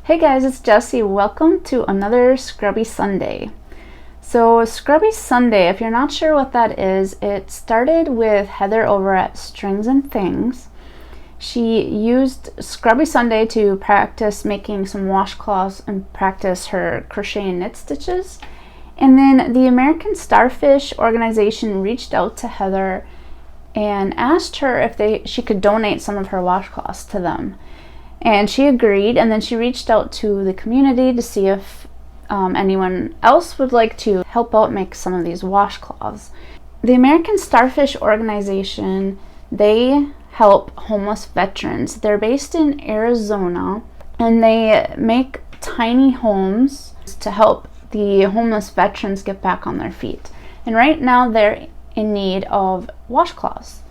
Hey guys, it's Jessie. Welcome to another Scrubby Sunday. So Scrubby Sunday, if you're not sure what that is, it started with Heather over at Strings and Things. She used Scrubby Sunday to practice making some washcloths and practice her crochet and knit stitches. And then the American Starfish organization reached out to Heather and asked her if she could donate some of her washcloths to them. And she agreed, and then she reached out to the community to see if anyone else would like to help out make some of these washcloths. The American Starfish organization, they help homeless veterans. They're based in Arizona, and they make tiny homes to help the homeless veterans get back on their feet. And right now they're in need of washcloths.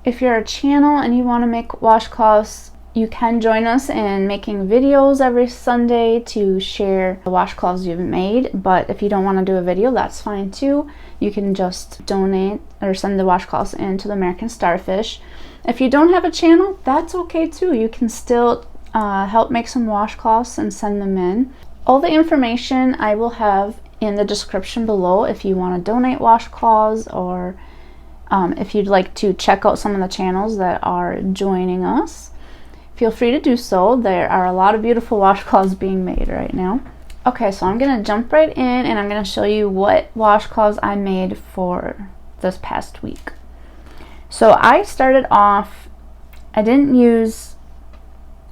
If you're a channel and you want to make washcloths, you can join us in making videos every Sunday to share the washcloths you've made, but if you don't want to do a video, that's fine too. You can just donate or send the washcloths in to the American Starfish. If you don't have a channel, that's okay too. You can still help make some washcloths and send them in. All the information I will have in the description below if you want to donate washcloths, or if you'd like to check out some of the channels that are joining us. Feel free to do so. There are a lot of beautiful washcloths being made right now. Okay, so I'm going to jump right in and I'm going to show you what washcloths I made for this past week. So I started off, I didn't use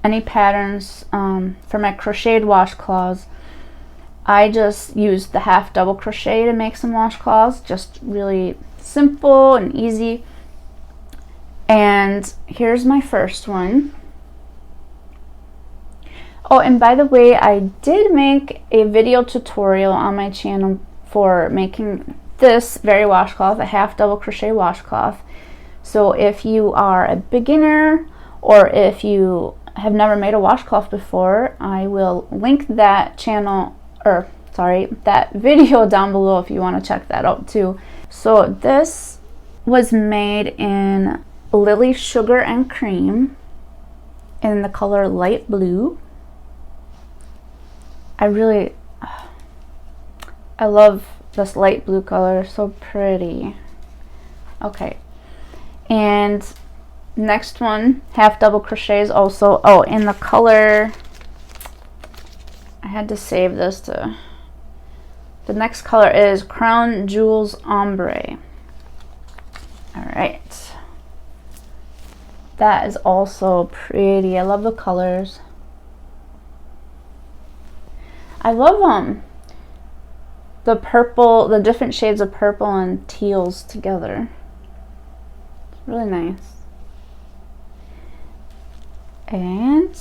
any patterns for my crocheted washcloths. I just used the half double crochet to make some washcloths, just really simple and easy. And here's my first one. Oh, and by the way, I did make a video tutorial on my channel for making this very washcloth, a half double crochet washcloth. So if you are a beginner or if you have never made a washcloth before, I will link that that video down below if you want to check that out too. So this was made in Lily Sugar and Cream in the color light blue. I love this light blue color, so pretty. Okay, and next one, half double crochets also. Oh, in the color, I had to save this to, the next color is Crown Jewels Ombre. All right, that is also pretty. I love the colors. I love the purple, the different shades of purple and teals together. It's really nice. And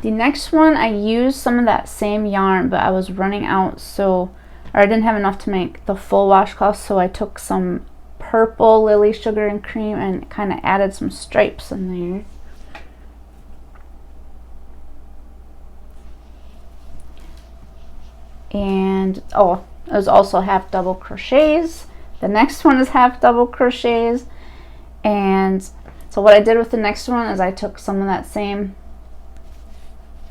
the next one, I used some of that same yarn, but I was running out, or I didn't have enough to make the full washcloth, so I took some purple Lily Sugar and Cream and kind of added some stripes in there. And oh, it was also half double crochets. The next one is half double crochets. And so what I did with the next one is I took some of that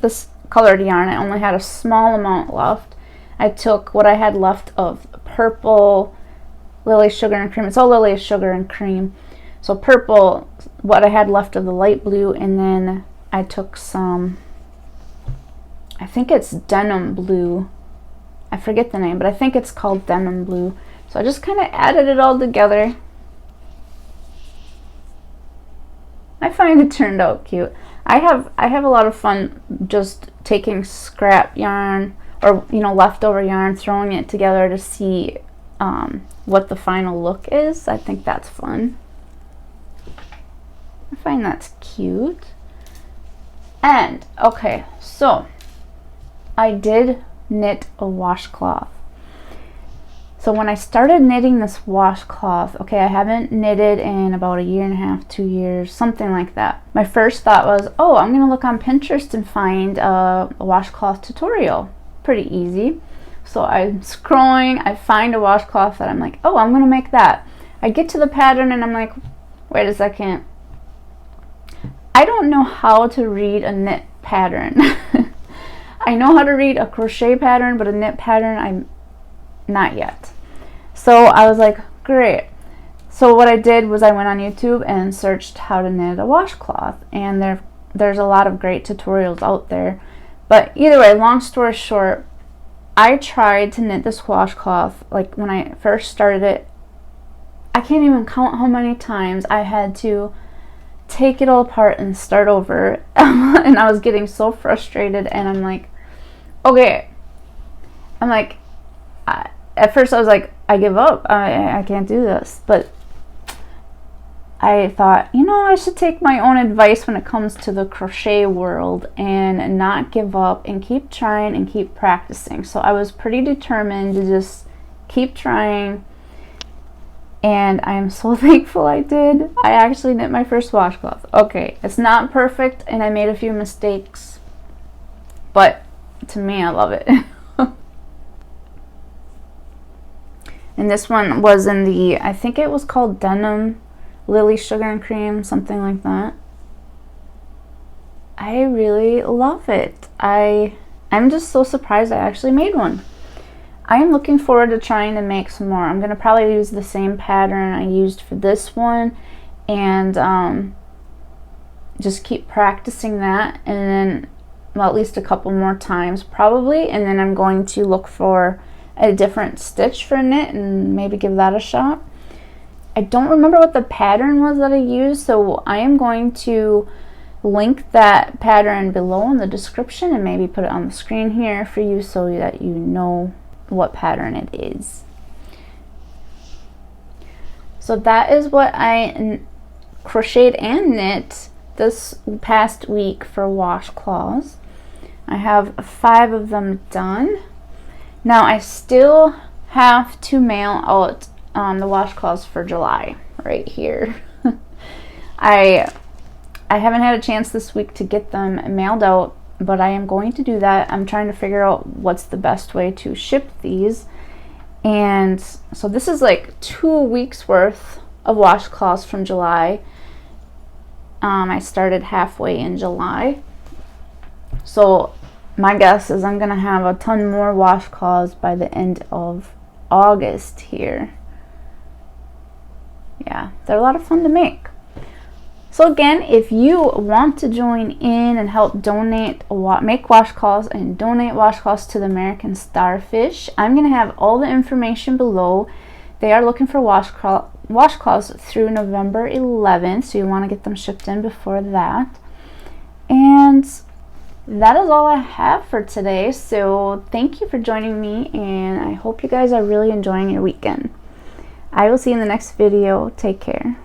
this colored yarn. I only had a small amount left. I took what I had left of purple Lily Sugar and Cream. It's all Lily Sugar and Cream. So purple, what I had left of the light blue, and then I took some, I think it's denim blue. I forget the name, but I think it's called denim blue. So I just kind of added it all together. I find it turned out cute. I have a lot of fun just taking scrap yarn or leftover yarn, throwing it together to see what the final look is. I think that's fun. I find that's cute. And okay, so I did knit a washcloth. So when I started knitting this washcloth, okay, I haven't knitted in about 1.5 2 years, something like that. My first thought was, oh, I'm gonna look on Pinterest and find a washcloth tutorial. Pretty easy. So I'm scrolling, I find a washcloth that I'm like, oh, I'm gonna make that. I get to the pattern and I'm like, wait a second, I don't know how to read a knit pattern. I know how to read a crochet pattern, but a knit pattern, I'm not yet. So I was like, great. So what I did was I went on YouTube and searched how to knit a washcloth, and there's a lot of great tutorials out there. But either way, long story short, I tried to knit this washcloth. Like when I first started it, I can't even count how many times I had to take it all apart and start over. And I was getting so frustrated, and I'm like, okay. I'm like, at first I was like, I give up. I can't do this. But I thought, you know, I should take my own advice when it comes to the crochet world and not give up and keep trying and keep practicing. So I was pretty determined to just keep trying, and I am so thankful I did. I actually knit my first washcloth. Okay, it's not perfect and I made a few mistakes, but to me, I love it. And this one was in the, I think it was called Denim Lily Sugar and Cream, something like that. I really love it. I'm just so surprised I actually made one. I am looking forward to trying to make some more. I'm going to probably use the same pattern I used for this one, and just keep practicing that, and then, well, at least a couple more times probably, and then I'm going to look for a different stitch for knit and maybe give that a shot. I don't remember what the pattern was that I used, so I am going to link that pattern below in the description and maybe put it on the screen here for you so that you know what pattern it is. So that is what I crocheted and knit this past week for washcloths. I have 5 of them done. Now I still have to mail out the washcloths for July right here. I haven't had a chance this week to get them mailed out, but I am going to do that. I'm trying to figure out what's the best way to ship these. And so this is like 2 weeks worth of washcloths from July. I started halfway in July. So my guess is I'm gonna have a ton more washcloths by the end of August here. Yeah, they're a lot of fun to make. So again, if you want to join in and help donate, make washcloths and donate washcloths to the American Starfish, I'm going to have all the information below. They are looking for washcloths through November 11th, so you want to get them shipped in before that. And that is all I have for today. So thank you for joining me, and I hope you guys are really enjoying your weekend. I will see you in the next video. Take care.